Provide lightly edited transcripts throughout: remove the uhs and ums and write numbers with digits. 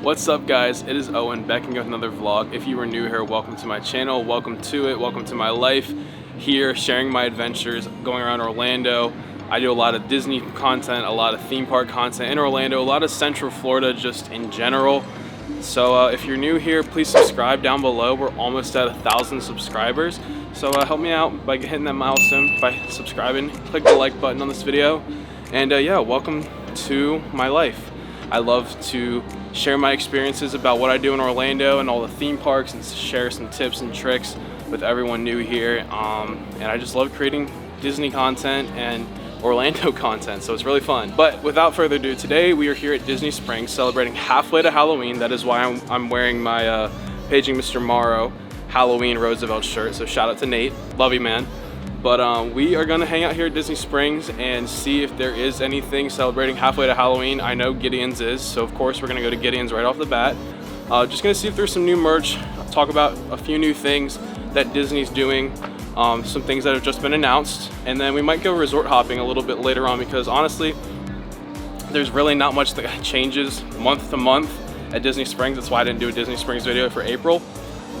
What's up guys, it is Owen back again with another vlog. If you are new here, welcome to my channel, welcome to it, welcome to my life here, sharing my adventures, going around Orlando. I do a lot of Disney content, a lot of theme park content in Orlando, a lot of Central Florida just in general. So if you're new here, please subscribe down below. We're almost at 1,000 subscribers. So help me out by hitting that milestone, by subscribing, click the like button on this video. And yeah, welcome to my life. I love to share my experiences about what I do in Orlando and all the theme parks, and share some tips and tricks with everyone new here. And I just love creating Disney content and Orlando content, so it's really fun. But without further ado, today we are here at Disney Springs celebrating halfway to Halloween. That is why I'm wearing my Paging Mr. Morrow Halloween Roosevelt shirt, so shout out to Nate, love you man. But we are gonna hang out here at Disney Springs and see if there is anything celebrating halfway to Halloween. I know Gideon's is, so of course we're gonna go to Gideon's right off the bat. Just gonna see if there's some new merch, talk about a few new things that Disney's doing, some things that have just been announced, and then we might go resort hopping a little bit later on, because honestly, there's really not much that changes month to month at Disney Springs. That's why I didn't do a Disney Springs video for April.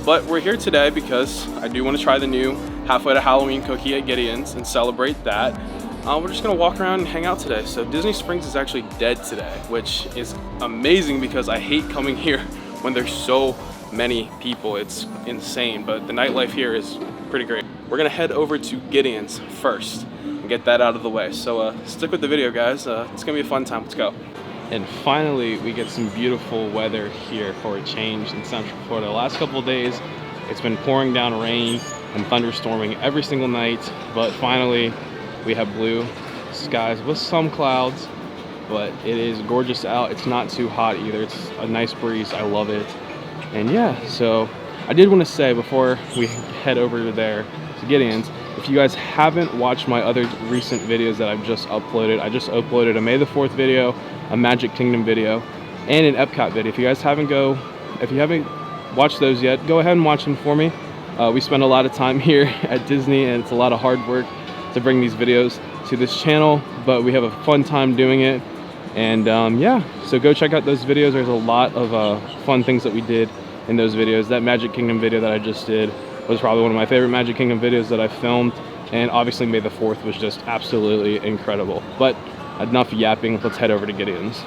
But we're here today because I do want to try the new halfway to Halloween cookie at Gideon's and celebrate that. We're just gonna walk around and hang out today. So Disney Springs is actually dead today, which is amazing because I hate coming here when there's so many people. It's insane, but the nightlife here is pretty great. We're gonna head over to Gideon's first and get that out of the way. So stick with the video, guys. It's gonna be a fun time. Let's go. And finally, we get some beautiful weather here for a change in Central Florida. The last couple of days, it's been pouring down rain and thunderstorming every single night, but finally, we have blue skies with some clouds, but it is gorgeous out. It's not too hot either. It's a nice breeze. I love it. And yeah, so I did want to say before we head over there to Gideon's, if you guys haven't watched my other recent videos that I've just uploaded, I just uploaded a May the 4th video, a Magic Kingdom video, and an Epcot video. If you haven't watched those yet, go ahead and watch them for me. We spend a lot of time here at Disney, and it's a lot of hard work to bring these videos to this channel, but we have a fun time doing it. And yeah, so go check out those videos. There's a lot of fun things that we did in those videos. That Magic Kingdom video that I just did was probably one of my favorite Magic Kingdom videos that I filmed, and obviously May the 4th was just absolutely incredible. But enough yapping, let's head over to Gideon's.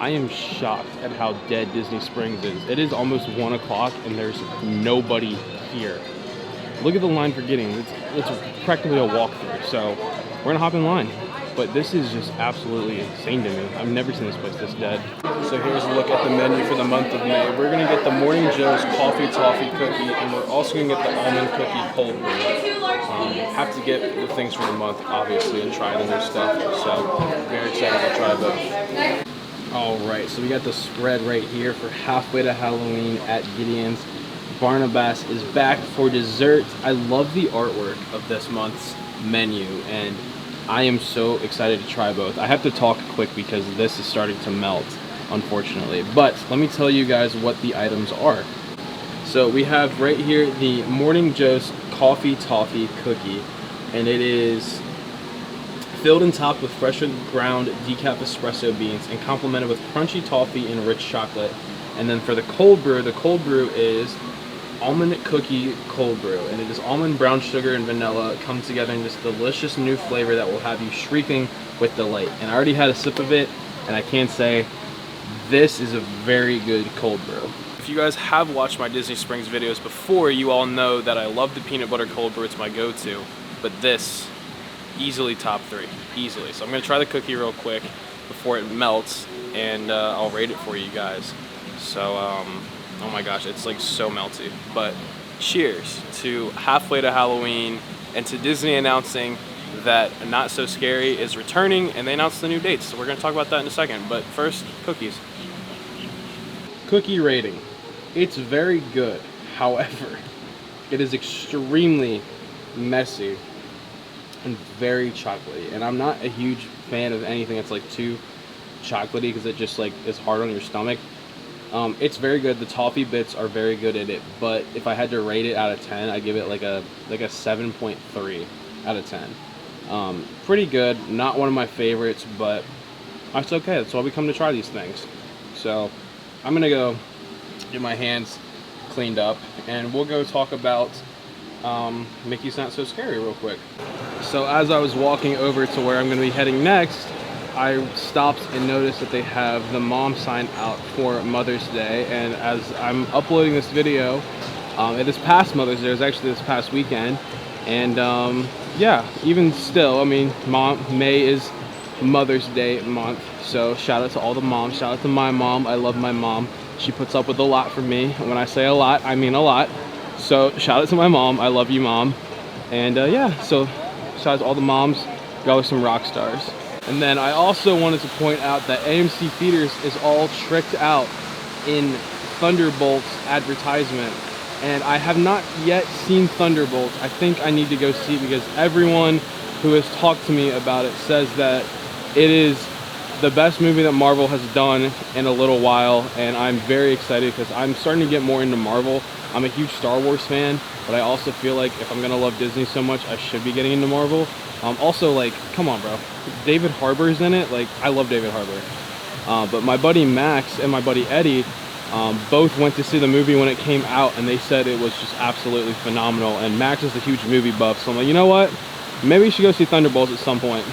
I am shocked at how dead Disney Springs is. It is almost 1 o'clock and there's nobody here. Look at the line for Gideon's. It's practically a walkthrough, so we're gonna hop in line. But this is just absolutely insane to me. I've never seen this place this dead. So here's a look at the menu for the month of May. We're gonna get the Morning Joe's Coffee Toffee Cookie, and we're also gonna get the Almond Cookie Cold Brew. Have to get the things for the month, obviously, and try the new stuff. So very excited to try those. All right, so we got the spread right here for halfway to Halloween at Gideon's. Barnabas is back for dessert. I love the artwork of this month's menu, and I am so excited to try both. I have to talk quick because this is starting to melt, unfortunately. But let me tell you guys what the items are. So we have right here the Morning Joe's Coffee Toffee Cookie, and it is filled and topped with freshly ground decaf espresso beans and complemented with crunchy toffee and rich chocolate. And then for the cold brew is almond cookie cold brew, and it is almond, brown sugar, and vanilla come together in this delicious new flavor that will have you shrieking with delight. And I already had a sip of it, and I can say this is a very good cold brew. If you guys have watched my Disney Springs videos before, you all know that I love the peanut butter cold brew. It's my go-to, but this easily top 3, easily. So I'm gonna try the cookie real quick before it melts, and I'll rate it for you guys. So oh my gosh, it's like so melty. But cheers to halfway to Halloween and to Disney announcing that Not So Scary is returning, and they announced the new dates. So we're gonna talk about that in a second. But first, cookies. Cookie rating. It's very good. However, it is extremely messy and very chocolatey. And I'm not a huge fan of anything that's like too chocolatey because it just like is hard on your stomach. It's very good. The toffee bits are very good at it, but if I had to rate it out of 10, I'd give it like a 7.3 out of 10. Pretty good. Not one of my favorites, but that's okay. That's why we come to try these things. So I'm gonna go get my hands cleaned up, and we'll go talk about Mickey's Not So Scary real quick. So as I was walking over to where I'm gonna be heading next, I stopped and noticed that they have the mom sign out for Mother's Day, and as I'm uploading this video, it is past Mother's Day. It was actually this past weekend, and yeah, even still, I mean, May is Mother's Day month, so shout out to all the moms. Shout out to my mom. I love my mom. She puts up with a lot for me. When I say a lot, I mean a lot. So shout out to my mom. I love you, Mom. And yeah, so shout out to all the moms. Y'all are some rock stars. And then I also wanted to point out that AMC Theaters is all tricked out in Thunderbolt's advertisement. And I have not yet seen Thunderbolts. I think I need to go see it because everyone who has talked to me about it says that it is the best movie that Marvel has done in a little while, and I'm very excited because I'm starting to get more into Marvel. I'm a huge Star Wars fan, but I also feel like if I'm gonna love Disney so much, I should be getting into Marvel. Also, like, come on, bro. David Harbour's in it. Like, I love David Harbour. But my buddy Max and my buddy Eddie both went to see the movie when it came out, and they said it was just absolutely phenomenal. And Max is a huge movie buff, so I'm like, you know what? Maybe we should go see Thunderbolts at some point.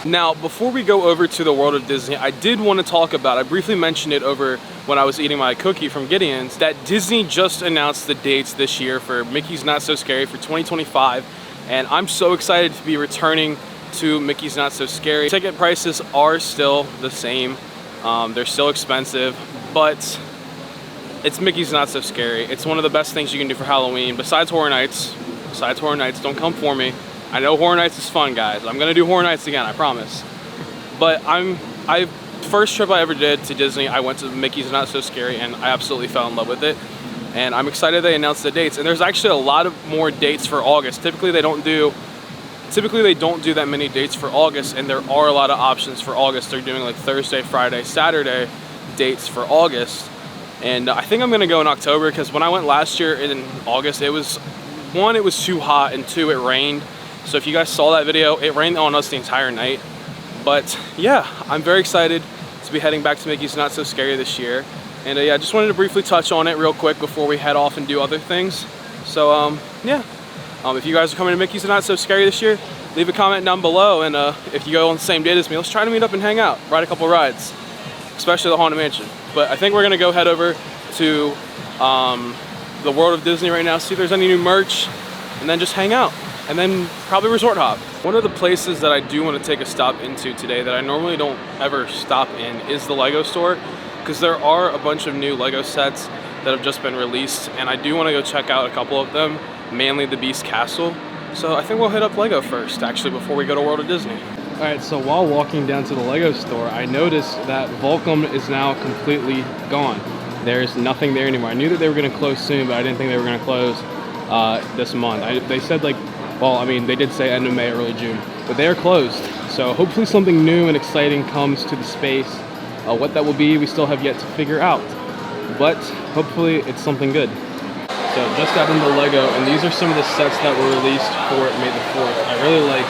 Now, before we go over to the world of Disney, I did want to talk about, I briefly mentioned it over when I was eating my cookie from Gideon's, that Disney just announced the dates this year for Mickey's Not So Scary for 2025. And I'm so excited to be returning to Mickey's Not So Scary. Ticket prices are still the same. They're still expensive, but it's Mickey's Not So Scary. It's one of the best things you can do for Halloween, besides Horror Nights. Besides Horror Nights, don't come for me. I know Horror Nights is fun, guys. I'm gonna do Horror Nights again, I promise. But first trip I ever did to Disney, I went to Mickey's Not So Scary, and I absolutely fell in love with it. And I'm excited they announced the dates. And there's actually a lot of more dates for August. Typically they don't do that many dates for August, and there are a lot of options for August. They're doing like Thursday, Friday, Saturday dates for August. And I think I'm gonna go in October, because when I went last year in August, it was, one, it was too hot, and two, it rained. So if you guys saw that video, it rained on us the entire night. But yeah, I'm very excited to be heading back to Mickey's Not So Scary this year. And yeah, I just wanted to briefly touch on it real quick before we head off and do other things. So yeah, if you guys are coming to Mickey's Not So Scary this year, leave a comment down below. And if you go on the same date as me, let's try to meet up and hang out, ride a couple rides, especially the Haunted Mansion. But I think we're gonna go head over to the World of Disney right now, see if there's any new merch, and then just hang out. And then probably resort hop. One of the places that I do want to take a stop into today that I normally don't ever stop in is the Lego store, because there are a bunch of new Lego sets that have just been released, and I do want to go check out a couple of them, mainly the Beast Castle. So I think we'll hit up Lego first, actually, before we go to World of Disney. Alright, so while walking down to the Lego store, I noticed that Volcom is now completely gone. There's nothing there anymore. I knew that they were going to close soon, but I didn't think they were going to close this month. They said, like, well, I mean, they did say end of May, early June, but they are closed. So hopefully something new and exciting comes to the space. What that will be, we still have yet to figure out, but hopefully it's something good. So just got into Lego, and these are some of the sets that were released for May the 4th. I really like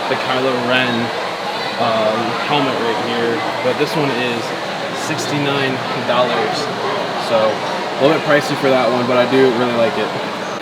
the Kylo Ren helmet right here, but this one is $69. So a little bit pricey for that one, but I do really like it.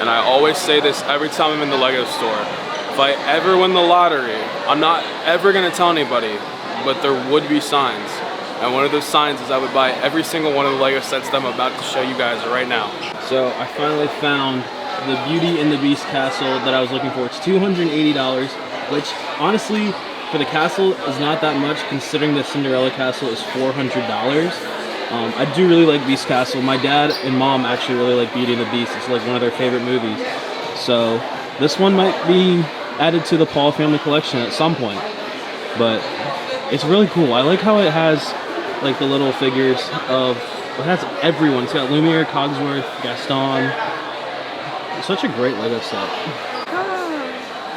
And I always say this every time I'm in the Lego store. If I ever win the lottery, I'm not ever gonna tell anybody, but there would be signs. And one of those signs is I would buy every single one of the Lego sets that I'm about to show you guys right now. So I finally found the Beauty and the Beast castle that I was looking for. It's $280, which honestly, for the castle is not that much considering the Cinderella castle is $400. I do really like Beast Castle. My dad and mom actually really like Beauty and the Beast. It's like one of their favorite movies. So this one might be added to the Paul family collection at some point. But it's really cool. I like how it has like the little figures of, it has everyone. It's got Lumiere, Cogsworth, Gaston. It's such a great Lego set.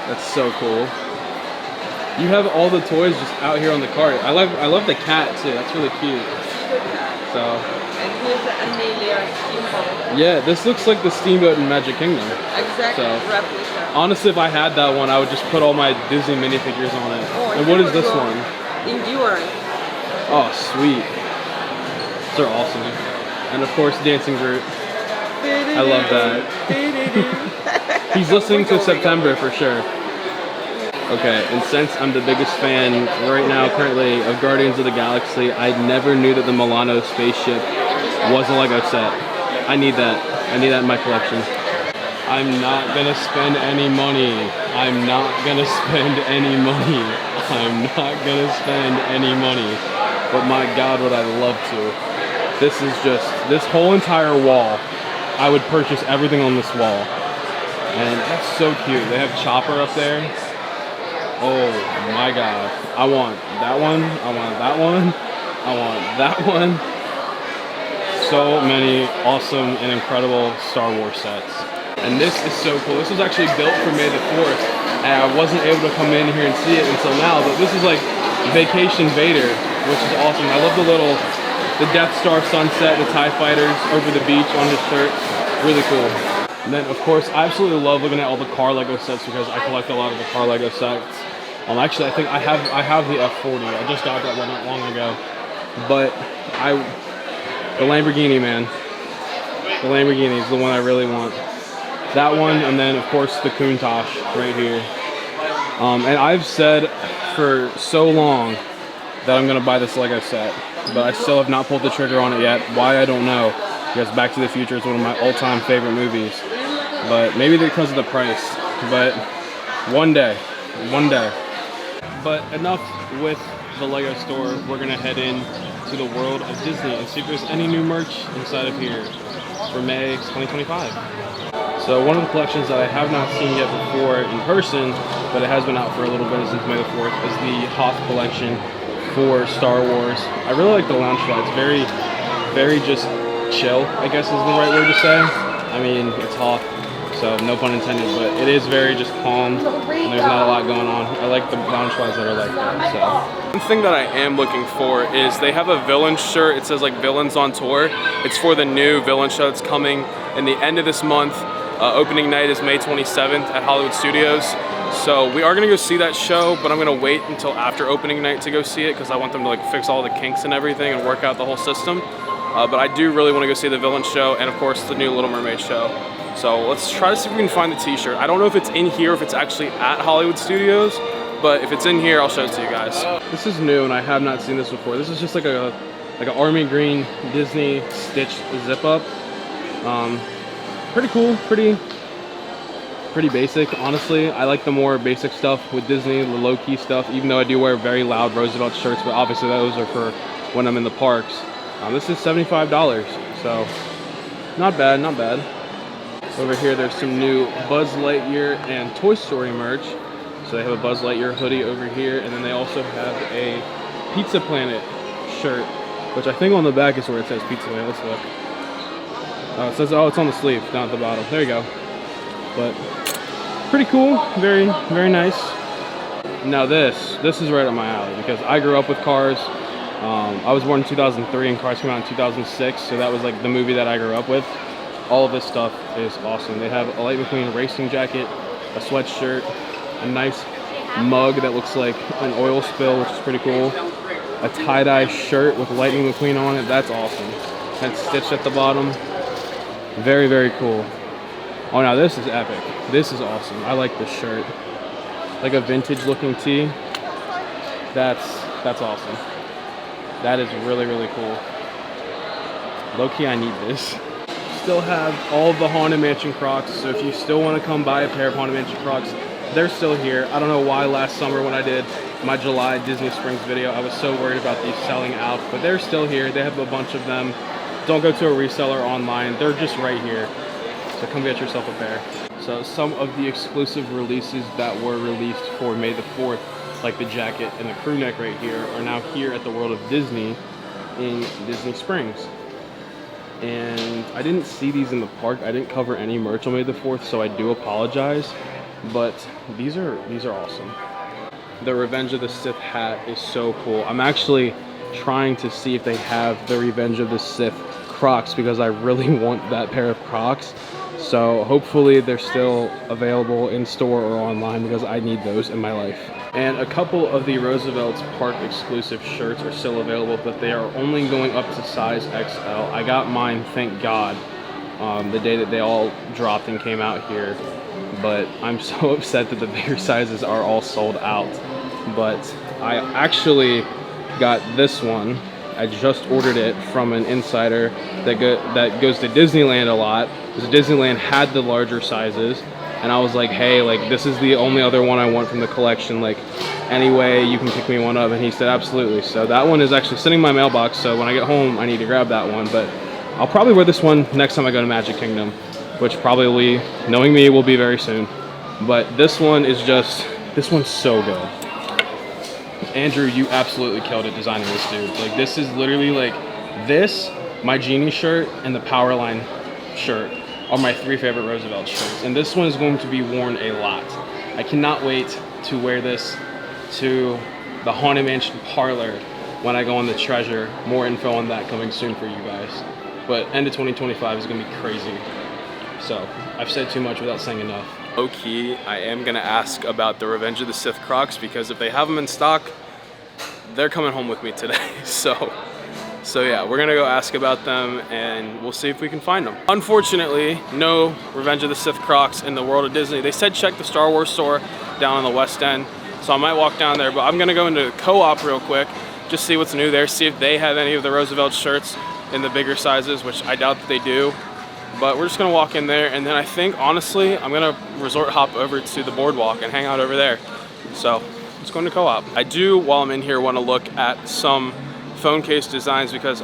That's so cool. You have all the toys just out here on the cart. I love the cat too. That's really cute. So. And here's the Amelia steamboat. Yeah, this looks like the steamboat in Magic Kingdom. Exactly. So, replica. honestly, if I had that one, I would just put all my Disney minifigures on it. Oh, and what is this one? Endurance. Oh, sweet. These are awesome. And of course, Dancing Groot. I love that. He's listening to September for sure. Okay, and since I'm the biggest fan right now currently of Guardians of the Galaxy, I never knew that the Milano spaceship was a Lego set. I need that. I need that in my collection. I'm not gonna spend any money. I'm not gonna spend any money. I'm not gonna spend any money. But my God, would I love to. This is just, this whole entire wall, I would purchase everything on this wall. And that's so cute. They have Chopper up there. Oh my God. I want that one. I want that one. I want that one. So many awesome and incredible Star Wars sets. And this is so cool. This was actually built for May the 4th. And I wasn't able to come in here and see it until now, but this is like Vacation Vader, which is awesome. I love the Death Star sunset, the TIE fighters over the beach on his shirt. Really cool. And then of course, I absolutely love looking at all the car Lego sets because I collect a lot of the car Lego sets. Actually, I think I have the F40. I just got that one not long ago. But the Lamborghini, man. The Lamborghini is the one I really want. That one, and then of course the Countach right here. And I've said for so long that I'm gonna buy this Lego set, but I still have not pulled the trigger on it yet. Why, I don't know. Because Back to the Future is one of my all-time favorite movies. But maybe because of the price. But one day. But enough with the Lego store. We're gonna head in to the world of Disney and see if there's any new merch inside of here for May 2025. So one of the collections that I have not seen yet before in person, but it has been out for a little bit since May the 4th, is the Hoth collection for Star Wars. I really like the lounge flight. It's very just chill, I guess is the right word to say. I mean, it's Hoth, so no pun intended, but it is very just calm, and there's not a lot going on. I like the lounge flights that are like that, so. One thing that I am looking for is they have a villain shirt. It says like Villains on Tour. It's for the new villain show that's coming in the end of this month. Opening night is May 27th at Hollywood Studios. So we are gonna go see that show, but I'm gonna wait until after opening night to go see it because I want them to like fix all the kinks and everything and work out the whole system. But I do really wanna go see the villain show and of course the new Little Mermaid show. So let's try to see if we can find the t-shirt. I don't know if it's in here, if it's actually at Hollywood Studios, but if it's in here, I'll show it to you guys. This is new and I have not seen this before. This is just like an army green Disney stitched zip up. Pretty cool, pretty basic, honestly. I like the more basic stuff with Disney, the low-key stuff, even though I do wear very loud Roosevelt shirts, but obviously those are for when I'm in the parks. This is $75, so not bad, not bad. Over here, there's some new Buzz Lightyear and Toy Story merch. So they have a Buzz Lightyear hoodie over here, and then they also have a Pizza Planet shirt, which I think on the back is where it says Pizza Planet. Let's look. It says, oh, it's on the sleeve, down at the bottom. There you go. But pretty cool, very nice. Now this is right up my alley because I grew up with Cars. I was born in 2003 and Cars came out in 2006, so that was like the movie that I grew up with. All of this stuff is awesome. They have a Lightning McQueen racing jacket, a sweatshirt, a nice mug that looks like an oil spill, which is pretty cool. A tie-dye shirt with Lightning McQueen on it, that's awesome. And stitched at the bottom. Very cool. Oh, now this is epic. This is awesome. I like this shirt. Like a vintage looking tee. That's awesome. That is really cool. Low-key, I need this. Still have all of the Haunted Mansion Crocs, so if you still want to come buy a pair of Haunted Mansion Crocs, they're still here. I don't know why last summer when I did my July Disney Springs video, I was so worried about these selling out, but they're still here. They have a bunch of them. Don't go to a reseller online. They're just right here. So come get yourself a pair. So some of the exclusive releases that were released for May the 4th, like the jacket and the crew neck right here, are now here at the World of Disney in Disney Springs. And I didn't see these in the park. I didn't cover any merch on May the 4th, so I do apologize. But these are awesome. The Revenge of the Sith hat is so cool. I'm actually trying to see if they have the Revenge of the Sith Crocs because I really want that pair of Crocs. So hopefully they're still available in store or online because I need those in my life. And a couple of the Roosevelt's Park exclusive shirts are still available, but they are only going up to size XL. I got mine, thank God, the day that they all dropped and came out here. But I'm so upset that the bigger sizes are all sold out. But I actually got this one. I just ordered it from an insider that goes to Disneyland a lot. Because Disneyland had the larger sizes, and I was like, hey, like this is the only other one I want from the collection. Like, anyway, you can pick me one up. And he said, absolutely. So that one is actually sitting in my mailbox. So when I get home, I need to grab that one. But I'll probably wear this one next time I go to Magic Kingdom, which probably, knowing me, will be very soon. But this one is just, this one's so good. Andrew, you absolutely killed it designing this, dude. Like, this is literally like this, my Genie shirt, and the Powerline shirt are my 3 favorite Roosevelt shirts. And this one is going to be worn a lot. I cannot wait to wear this to the Haunted Mansion parlor when I go on the Treasure. More info on that coming soon for you guys. But end of 2025 is gonna be crazy. So I've said too much without saying enough. Okay, I am gonna ask about the Revenge of the Sith Crocs because if they have them in stock, they're coming home with me today. So yeah, we're gonna go ask about them and we'll see if we can find them. Unfortunately, no Revenge of the Sith Crocs in the World of Disney. They said check the Star Wars store down on the West End, so I might walk down there, but I'm gonna go into Co-op real quick, just see what's new there, see if they have any of the Roosevelt shirts in the bigger sizes, which I doubt that they do. But we're just gonna walk in there, and then I think, honestly, I'm gonna resort hop over to the Boardwalk and hang out over there. So let's go into Co-op. I do, while I'm in here, wanna look at some phone case designs because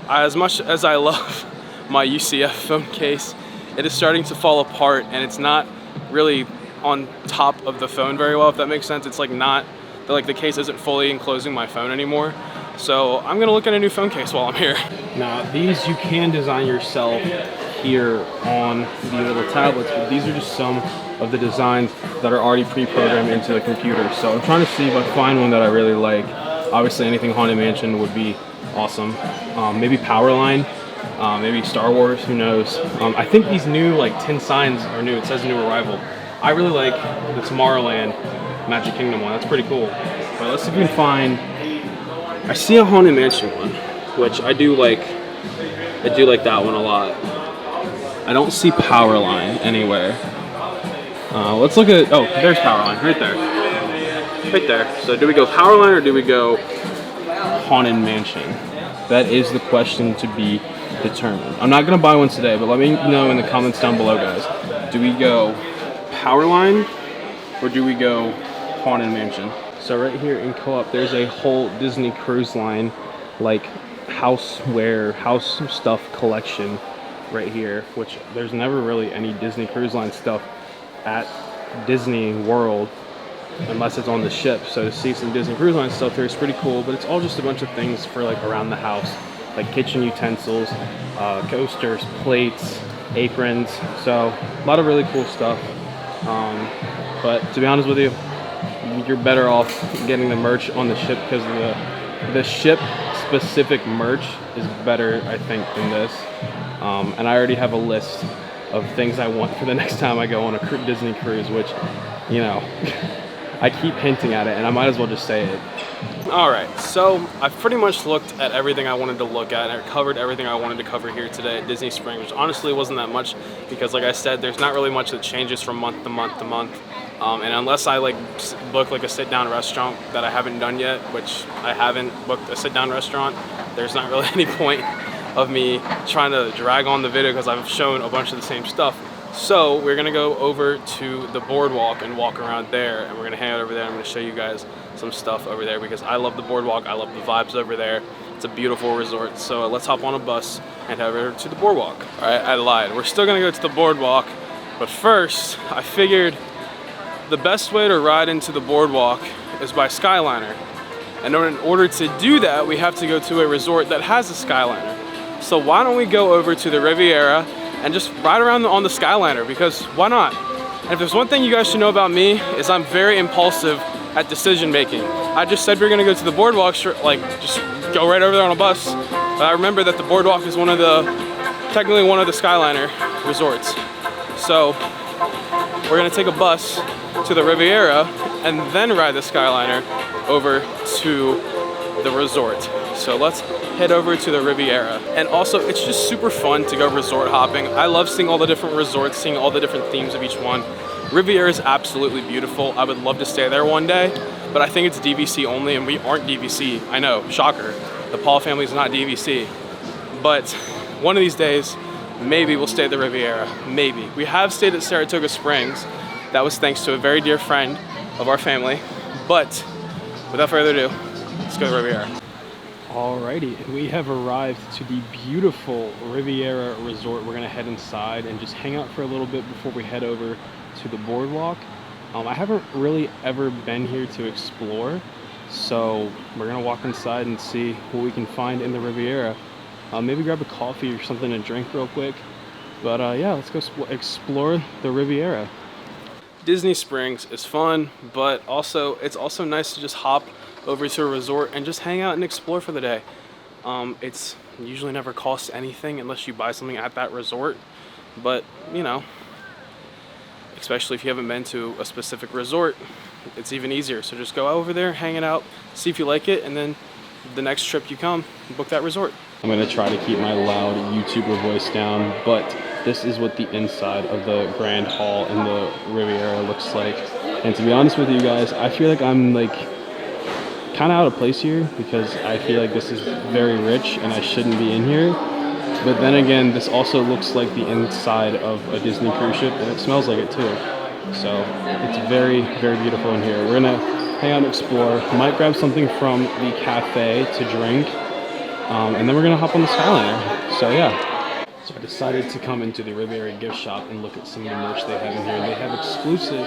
as much as I love my UCF phone case, it is starting to fall apart and it's not really on top of the phone very well, if that makes sense. It's like not, like the case isn't fully enclosing my phone anymore. So I'm gonna look at a new phone case while I'm here. Now these you can design yourself here on the little tablets, but these are just some of the designs that are already pre-programmed into the computer. So I'm trying to see if I find one that I really like. Obviously anything Haunted Mansion would be awesome. Maybe Powerline, maybe Star Wars, who knows. I think these new like 10 signs are new. It says new arrival. I really like the Tomorrowland Magic Kingdom one. That's pretty cool. But let's see if we can find, I see a Haunted Mansion one, which I do like that one a lot. I don't see Powerline anywhere. Let's look at, oh, there's Powerline, right there. Right there. So do we go Powerline or do we go Haunted Mansion? That is the question to be determined. I'm not gonna buy one today, but let me know in the comments down below, guys. Do we go Powerline or do we go Haunted Mansion? So right here in Co-op, there's a whole Disney Cruise Line, like houseware, house stuff collection right here, which there's never really any Disney Cruise Line stuff at Disney World unless it's on the ship. So to see some Disney Cruise Line stuff here is pretty cool, but it's all just a bunch of things for like around the house, like kitchen utensils, coasters, plates, aprons. So a lot of really cool stuff. But to be honest with you, you're better off getting the merch on the ship because the ship specific merch is better, I think, than this. And I already have a list of things I want for the next time I go on a Disney cruise, which, you know, I keep hinting at it and I might as well just say it. All right, so I've pretty much looked at everything I wanted to look at and I covered everything I wanted to cover here today at Disney Springs, which honestly wasn't that much because, like I said, there's not really much that changes from month to month to month. And unless I like book like a sit-down restaurant that I haven't done yet, which I haven't booked a sit-down restaurant, there's not really any point of me trying to drag on the video because I've shown a bunch of the same stuff. So we're gonna go over to the Boardwalk and walk around there, and we're gonna hang out over there. I'm gonna show you guys some stuff over there because I love the Boardwalk. I love the vibes over there. It's a beautiful resort. So let's hop on a bus and head over to the Boardwalk. All right, I lied. We're still gonna go to the Boardwalk, but first I figured the best way to ride into the Boardwalk is by Skyliner. And in order to do that, we have to go to a resort that has a Skyliner. So why don't we go over to the Riviera and just ride around on the Skyliner, because why not? And if there's one thing you guys should know about me, is I'm very impulsive at decision making. I just said we're gonna go to the Boardwalk, like just go right over there on a bus, But I remember that the Boardwalk is technically one of the Skyliner resorts. So we're gonna take a bus to the Riviera and then ride the Skyliner over to the resort. So let's head over to the Riviera. And also, it's just super fun to go resort hopping. I love seeing all the different resorts, seeing all the different themes of each one. Riviera is absolutely beautiful. I would love to stay there one day, but I think it's DVC only, and we aren't DVC. I know, shocker. The Paul family is not DVC. But one of these days, maybe we'll stay at the Riviera, maybe. We have stayed at Saratoga Springs. That was thanks to a very dear friend of our family. But without further ado, let's go to the Riviera. Alrighty, and we have arrived to the beautiful Riviera Resort. We're gonna head inside and just hang out for a little bit before we head over to the Boardwalk. I haven't really ever been here to explore, so we're gonna walk inside and see what we can find in the Riviera. Maybe grab a coffee or something to drink real quick. But yeah, let's go explore the Riviera. Disney Springs is fun, but it's also nice to just hop over to a resort and just hang out and explore for the day. It's usually never costs anything unless you buy something at that resort, but you know, especially if you haven't been to a specific resort, it's even easier. So just go over there, hang it out, see if you like it, and then the next trip you come, book that resort. I'm gonna try to keep my loud YouTuber voice down, but this is what the inside of the Grand Hall in the Riviera looks like. And to be honest with you guys, I feel like I'm like kind of out of place here because I feel like this is very rich and I shouldn't be in here. But then again, this also looks like the inside of a Disney cruise ship, and it smells like it too. So it's very, very beautiful in here. We're gonna hang out and explore. Might grab something from the cafe to drink, and then we're gonna hop on the Skyliner. So yeah. So I decided to come into the Riviera gift shop and look at some of the merch they have in here. They have exclusive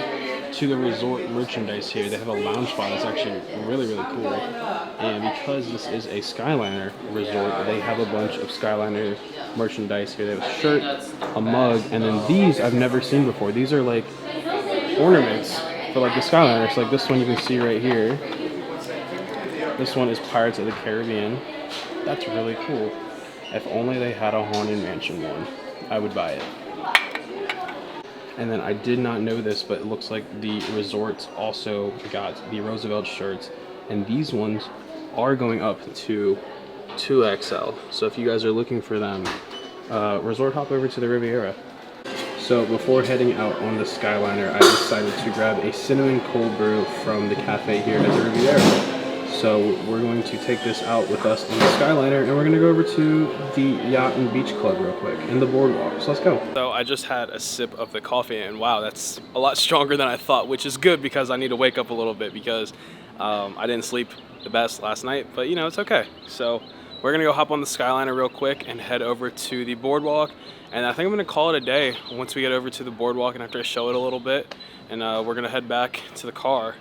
to the resort merchandise here. They have a lounge spot that's actually really, really cool. And because this is a Skyliner resort, they have a bunch of Skyliner merchandise here. They have a shirt, a mug, and then these I've never seen before. These are like ornaments for like the Skyliners. Like this one you can see right here. This one is Pirates of the Caribbean. That's really cool. If only they had a Haunted Mansion one, I would buy it. And then I did not know this, but it looks like the resorts also got the Roosevelt shirts, and these ones are going up to 2XL. So if you guys are looking for them, resort hop over to the Riviera. So before heading out on the Skyliner, I decided to grab a cinnamon cold brew from the cafe here at the Riviera. So we're going to take this out with us on the Skyliner, and we're going to go over to the Yacht and Beach Club real quick, and the Boardwalk. So let's go. So I just had a sip of the coffee, and wow, that's a lot stronger than I thought, which is good because I need to wake up a little bit because I didn't sleep the best last night, but you know, it's okay. So we're going to go hop on the Skyliner real quick and head over to the Boardwalk, and I think I'm going to call it a day once we get over to the Boardwalk and after I show it a little bit, and we're going to head back to the car.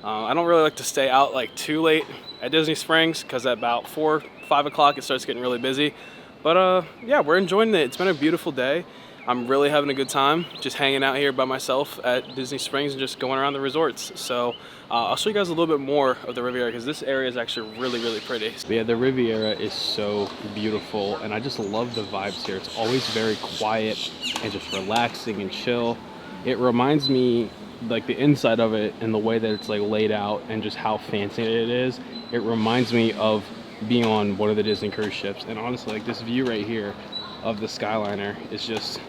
I don't really like to stay out like too late at Disney Springs because at about 4, 5 o'clock it starts getting really busy. But yeah, we're enjoying it. It's been a beautiful day. I'm really having a good time just hanging out here by myself at Disney Springs and just going around the resorts. So I'll show you guys a little bit more of the Riviera because this area is actually really, really pretty. But yeah, the Riviera is so beautiful and I just love the vibes here. It's always very quiet and just relaxing and chill. It reminds me, like the inside of it and the way that it's like laid out and just how fancy it is, it reminds me of being on one of the Disney cruise ships. And honestly, like this view right here of the Skyliner is just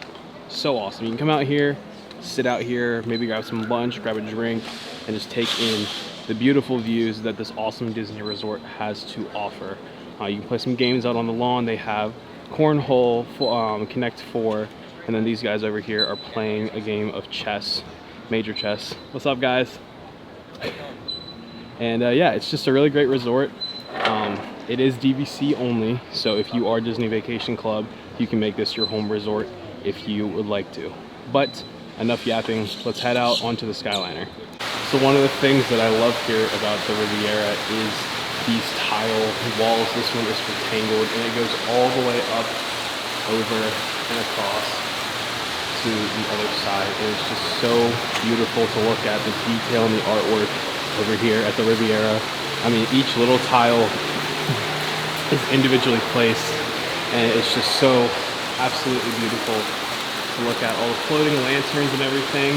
so awesome. You can come out here, sit out here, maybe grab some lunch, grab a drink, and just take in the beautiful views that this awesome Disney resort has to offer. You can play some games out on the lawn. They have cornhole, Connect 4, and then these guys over here are playing a game of chess. Major chess. What's up, guys? And yeah, it's just a really great resort. It is DVC only, so if you are Disney Vacation Club, you can make this your home resort if you would like to. But enough yapping, let's head out onto the Skyliner. So one of the things that I love here about the Riviera is these tile walls. This one is rectangled and it goes all the way up, over, and across to the other side. And it's just so beautiful to look at, the detail and the artwork over here at the Riviera. I mean, each little tile is individually placed, and it's just so absolutely beautiful to look at. All the floating lanterns and everything.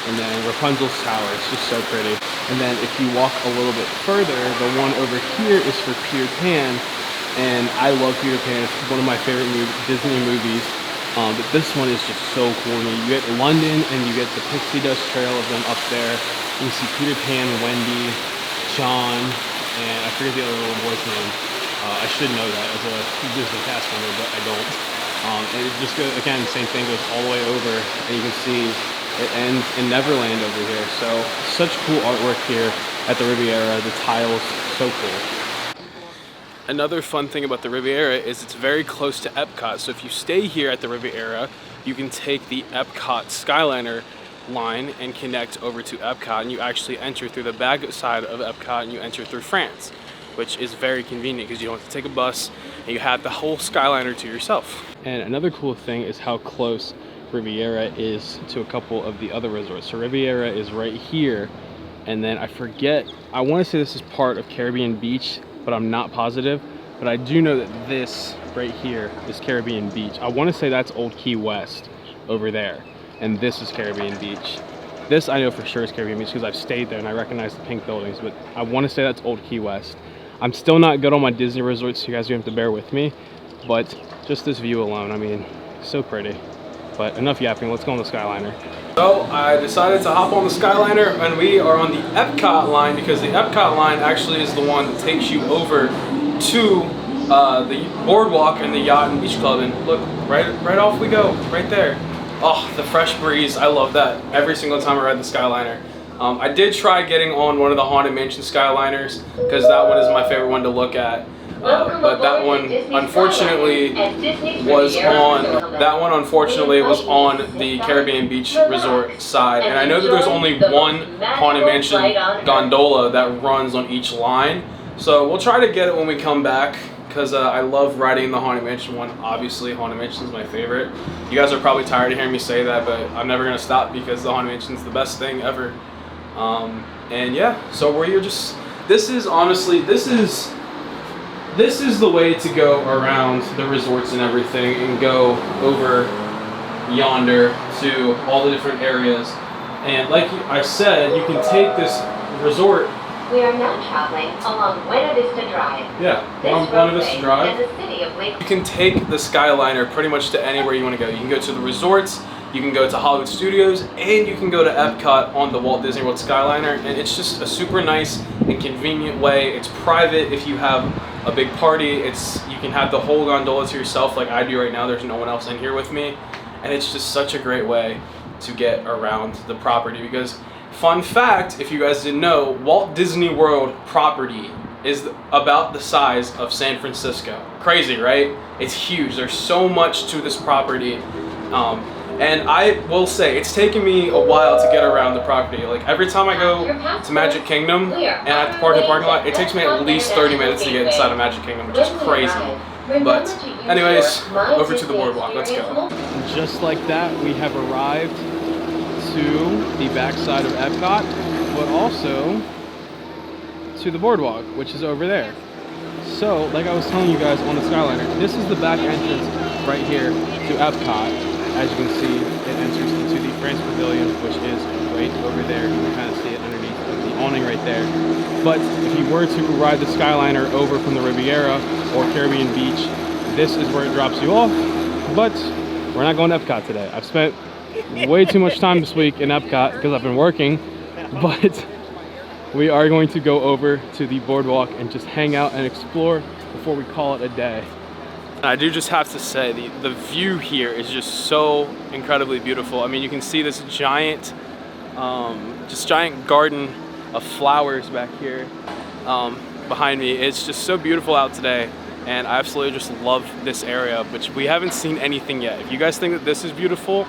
And then Rapunzel's tower, it's just so pretty. And then if you walk a little bit further, the one over here is for Peter Pan. And I love Peter Pan, it's one of my favorite Disney movies. But this one is just so cool. I mean, you get London and you get the pixie dust trail of them up there. You see Peter Pan, Wendy, John, and I forget the other little boy's name. I should know that as a Disney cast member, but I don't. And it just goes, again, same thing goes all the way over, and you can see it ends in Neverland over here. So such cool artwork here at the Riviera. The tiles, so cool. Another fun thing about the Riviera is it's very close to Epcot. So if you stay here at the Riviera, you can take the Epcot Skyliner line and connect over to Epcot, and you actually enter through the back side of Epcot and you enter through France, which is very convenient because you don't have to take a bus and you have the whole Skyliner to yourself. And another cool thing is how close Riviera is to a couple of the other resorts. So Riviera is right here, and then I forget, I want to say this is part of Caribbean Beach, but I'm not positive. But I do know that this right here is Caribbean Beach. I want to say that's Old Key West over there, and this is Caribbean Beach. This I know for sure is Caribbean Beach because I've stayed there and I recognize the pink buildings, but I want to say that's Old Key West. I'm still not good on my Disney resorts, so you guys are going to have to bear with me, but just this view alone, I mean, so pretty. But enough yapping, let's go on the Skyliner. So I decided to hop on the Skyliner, and we are on the Epcot line because the Epcot line actually is the one that takes you over to the Boardwalk and the Yacht and Beach Club. And look, right off we go, right there. Oh, the fresh breeze, I love that every single time I ride the Skyliner. I did try getting on one of the Haunted Mansion Skyliners because that one is my favorite one to look at. But that one unfortunately was on the Caribbean Beach Resort side, and I know that there's only one Haunted Mansion gondola that runs on each line, so we'll try to get it when we come back because I love riding the Haunted Mansion one. Obviously Haunted Mansion is my favorite. You guys are probably tired of hearing me say that, but I'm never gonna stop because the Haunted Mansion is the best thing ever. And yeah, so we're just, this is the way to go around the resorts and everything and go over yonder to all the different areas. And like I said, you can take this resort. We are now traveling along Buena Vista Drive. Yeah, along Buena Vista Drive. You can take the Skyliner pretty much to anywhere you want to go. You can go to the resorts, you can go to Hollywood Studios, and you can go to Epcot on the Walt Disney World Skyliner. And it's just a super nice and convenient way. It's private if you have a big party. You can have the whole gondola to yourself like I do right now. There's no one else in here with me. And it's just such a great way to get around the property because, fun fact, if you guys didn't know, Walt Disney World property is about the size of San Francisco. Crazy, right? It's huge. There's so much to this property. And I will say, it's taken me a while to get around the property. Like every time I go to Magic Kingdom and I have to park in the parking lot, it takes me at least 30 minutes to get inside of Magic Kingdom, which is crazy. But anyways, over to the Boardwalk, let's go. Just like that, we have arrived to the backside of Epcot, but also to the Boardwalk, which is over there. So, like I was telling you guys on the Skyliner, this is the back entrance right here to Epcot. As you can see, it enters into the France Pavilion, which is right over there. You can kind of see it underneath the awning right there. But if you were to ride the Skyliner over from the Riviera or Caribbean Beach, this is where it drops you off. But we're not going to Epcot today. I've spent way too much time this week in Epcot because I've been working. But we are going to go over to the Boardwalk and just hang out and explore before we call it a day. I do just have to say, the view here is just so incredibly beautiful. I mean, you can see this giant, giant garden of flowers back here behind me. It's just so beautiful out today, and I absolutely just love this area, which we haven't seen anything yet. If you guys think that this is beautiful,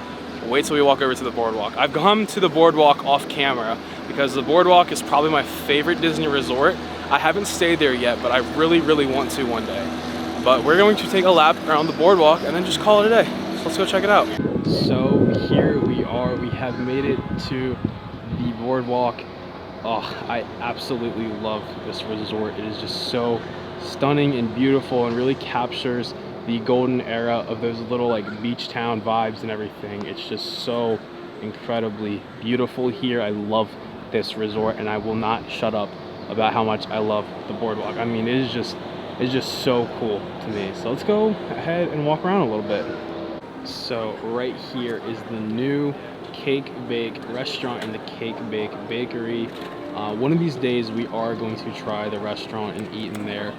wait till we walk over to the Boardwalk. I've come to the Boardwalk off camera because the Boardwalk is probably my favorite Disney resort. I haven't stayed there yet, but I really, really want to one day. But we're going to take a lap around the Boardwalk and then just call it a day. So let's go check it out. So here we are. We have made it to the Boardwalk. Oh, I absolutely love this resort. It is just so stunning and beautiful, and really captures the golden era of those little like beach town vibes and everything. It's just so incredibly beautiful here. I love this resort, and I will not shut up about how much I love the boardwalk. I mean, it's just so cool to me. So let's go ahead and walk around a little bit. So right here is the new Cake Bake restaurant and the Cake Bake bakery. One of these days we are going to try the restaurant and eat in there.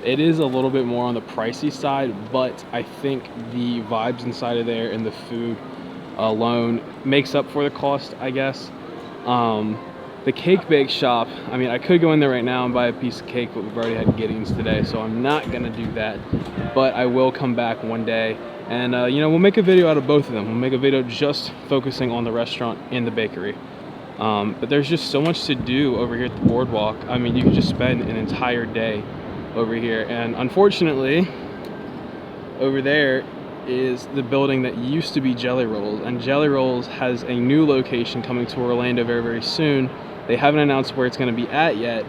It is a little bit more on the pricey side, but I think the vibes inside of there and the food alone makes up for the cost, I guess. The Cake Bake shop, I mean, I could go in there right now and buy a piece of cake, but we've already had Gideon's today, so I'm not gonna do that. But I will come back one day, and you know, we'll make a video out of both of them. We'll make a video just focusing on the restaurant and the bakery. But there's just so much to do over here at the boardwalk. I mean, you could just spend an entire day over here. And unfortunately, over there is the building that used to be Jelly Rolls. And Jelly Rolls has a new location coming to Orlando very, very soon. They haven't announced where it's going to be at yet,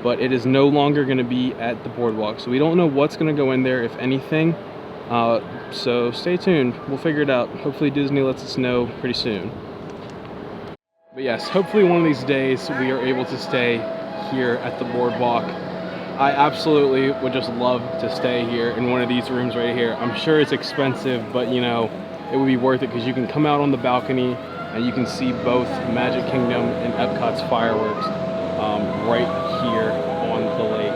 but it is no longer going to be at the boardwalk. So we don't know what's going to go in there, if anything. So stay tuned. We'll figure it out. Hopefully Disney lets us know pretty soon. But yes, hopefully one of these days we are able to stay here at the boardwalk. I absolutely would just love to stay here in one of these rooms right here. I'm sure it's expensive, but you know, it would be worth it because you can come out on the balcony and you can see both Magic Kingdom and Epcot's fireworks right here on the lake.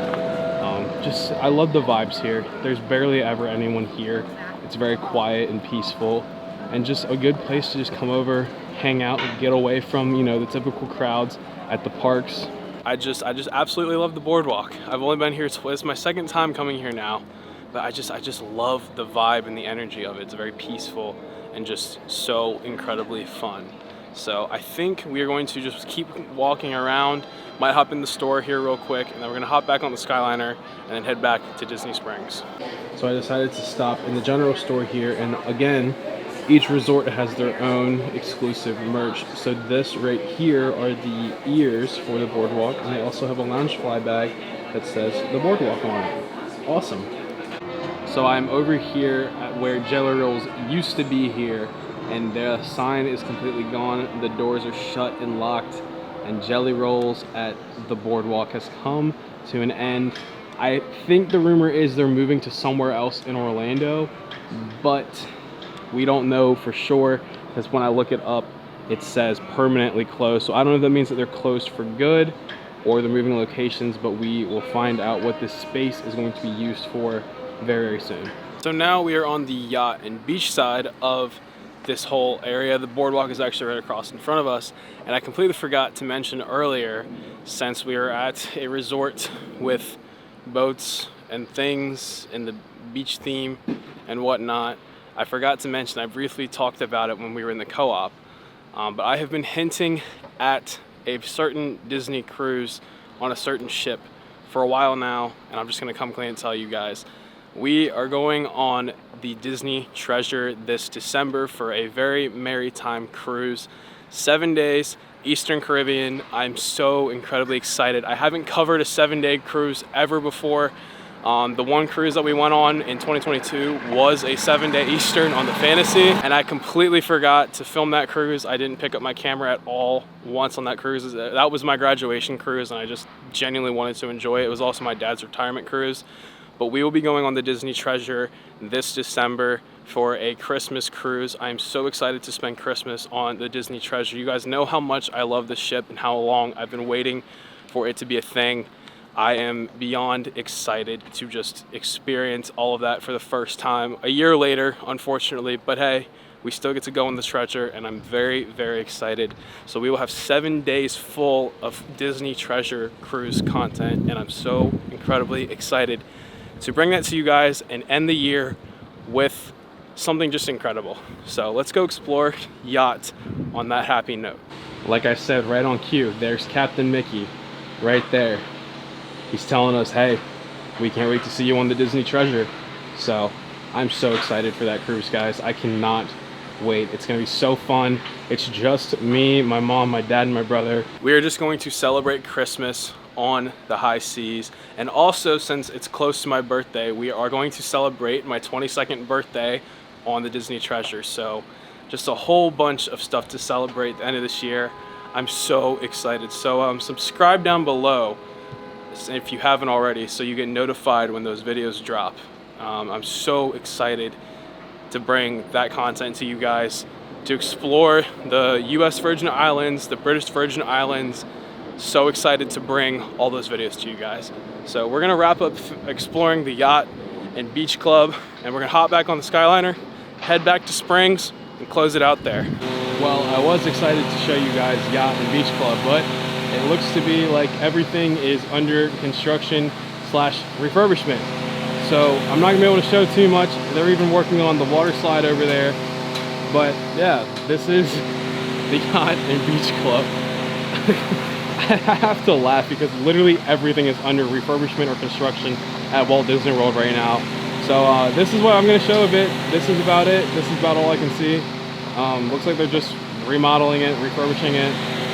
I love the vibes here. There's barely ever anyone here. It's very quiet and peaceful, and just a good place to just come over, hang out, and get away from, you know, the typical crowds at the parks. I just absolutely love the boardwalk. I've only been here twice. It's my second time coming here now, but I just love the vibe and the energy of it. It's very peaceful and just so incredibly fun. So I think we are going to just keep walking around. Might hop in the store here real quick, and then we're gonna hop back on the Skyliner and then head back to Disney Springs. So I decided to stop in the general store here, and again, each resort has their own exclusive merch. So this right here are the ears for the boardwalk, and they also have a Loungefly bag that says the boardwalk on it. Awesome. So I'm over here at where Jelly Rolls used to be here, and the sign is completely gone. The doors are shut and locked, and Jelly Rolls at the boardwalk has come to an end. I think the rumor is they're moving to somewhere else in Orlando, but we don't know for sure, because when I look it up, it says permanently closed. So I don't know if that means that they're closed for good or they're moving locations, but we will find out what this space is going to be used for very, very soon. So now we are on the yacht and beach side of this whole area. The boardwalk is actually right across in front of us, and I completely forgot to mention earlier, since we are at a resort with boats and things and the beach theme and whatnot, I forgot to mention, I briefly talked about it when we were in the co-op, but I have been hinting at a certain Disney cruise on a certain ship for a while now, and I'm just gonna come clean and tell you guys. We are going on the Disney Treasure this December for a very merry time cruise. 7 days, Eastern Caribbean. I'm so incredibly excited. I haven't covered a 7-day cruise ever before. The one cruise that we went on in 2022 was a 7-day Eastern on the Fantasy, and I completely forgot to film that cruise. I didn't pick up my camera at all once on that cruise. That was my graduation cruise, and I just genuinely wanted to enjoy it. It was also my dad's retirement cruise. But we will be going on the Disney Treasure this December for a Christmas cruise. I am so excited to spend Christmas on the Disney Treasure. You guys know how much I love this ship and how long I've been waiting for it to be a thing. I am beyond excited to just experience all of that for the first time. A year later, unfortunately, but hey, we still get to go on the Treasure, and I'm very, very excited. So we will have 7 days full of Disney Treasure cruise content, and I'm so incredibly excited to bring that to you guys and end the year with something just incredible. So let's go explore Yacht on that happy note. Like I said, right on cue, there's Captain Mickey right there. He's telling us, hey, we can't wait to see you on the Disney Treasure. So I'm so excited for that cruise, guys. I cannot wait. It's gonna be so fun. It's just me, my mom, my dad, and my brother. We are just going to celebrate Christmas on the high seas. And also, since it's close to my birthday, we are going to celebrate my 22nd birthday on the Disney Treasure. So just a whole bunch of stuff to celebrate at the end of this year. I'm so excited. So subscribe down below if you haven't already, so you get notified when those videos drop. I'm so excited to bring that content to you guys, to explore the US Virgin Islands, the British Virgin Islands. So excited to bring all those videos to you guys. So we're gonna wrap up exploring the yacht and beach club, and we're gonna hop back on the Skyliner, head back to Springs, and close it out there. Well, I was excited to show you guys yacht and beach club, but it looks to be like everything is under construction / refurbishment. So I'm not gonna be able to show too much. They're even working on the water slide over there. But yeah, this is the yacht and beach club. I have to laugh because literally everything is under refurbishment or construction at Walt Disney World right now. So this is what I'm gonna show of it. This is about it. This is about all I can see. Looks like they're just remodeling it, refurbishing it,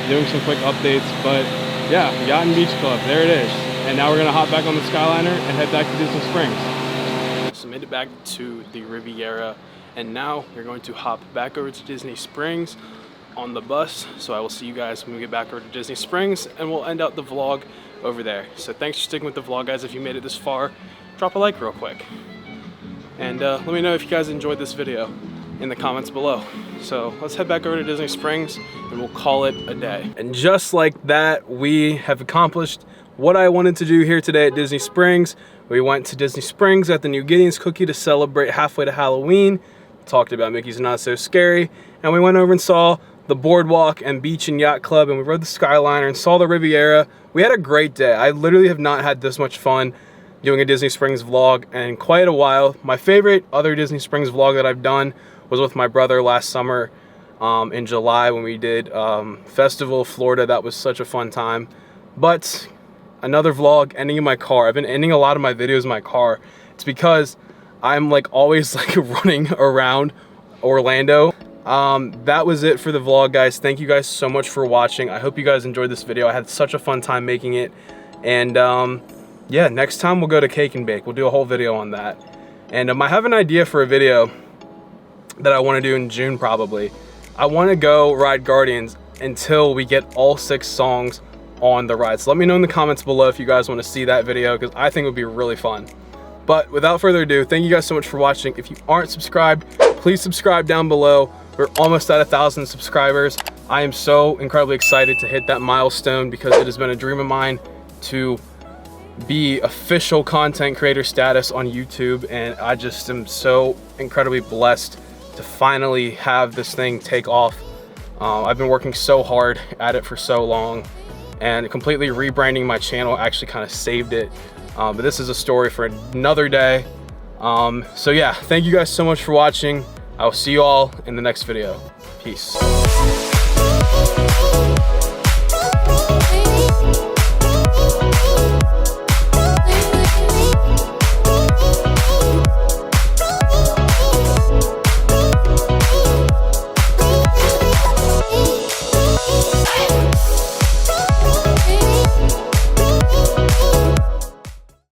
doing some quick updates. But yeah, Yacht and Beach Club, there it is. And now we're gonna hop back on the Skyliner and head back to Disney Springs. So made it back to the Riviera, and now we're going to hop back over to Disney Springs on the bus. So I will see you guys when we get back over to Disney Springs, and we'll end out the vlog over there. So thanks for sticking with the vlog, guys. If you made it this far, drop a like real quick. And let me know if you guys enjoyed this video in the comments below. So let's head back over to Disney Springs and we'll call it a day. And just like that, we have accomplished what I wanted to do here today at Disney Springs. We went to Disney Springs at the new Gideon's cookie to celebrate halfway to Halloween. Talked about Mickey's Not So Scary. And we went over and saw the Boardwalk and Beach and Yacht Club, and we rode the Skyliner and saw the Riviera. We had a great day. I literally have not had this much fun doing a Disney Springs vlog in quite a while. My favorite other Disney Springs vlog that I've done was with my brother last summer in July when we did Festival Florida. That was such a fun time. But another vlog ending in my car. I've been ending a lot of my videos in my car. It's because I'm like always like running around Orlando. That was it for the vlog, guys. Thank you guys so much for watching. I hope you guys enjoyed this video. I had such a fun time making it. And yeah, next time we'll go to Cake and Bake. We'll do a whole video on that. And I have an idea for a video that I want to do in June probably. I want to go ride Guardians until we get all 6 songs on the ride. So let me know in the comments below if you guys want to see that video, because I think it would be really fun. But without further ado, thank you guys so much for watching. If you aren't subscribed, please subscribe down below. We're almost at 1,000 subscribers. I am so incredibly excited to hit that milestone because it has been a dream of mine to be official content creator status on YouTube, and I just am so incredibly blessed to finally have this thing take off. I've been working so hard at it for so long, and completely rebranding my channel actually kind of saved it. But this is a story for another day. So yeah, thank you guys so much for watching. I will see you all in the next video. Peace.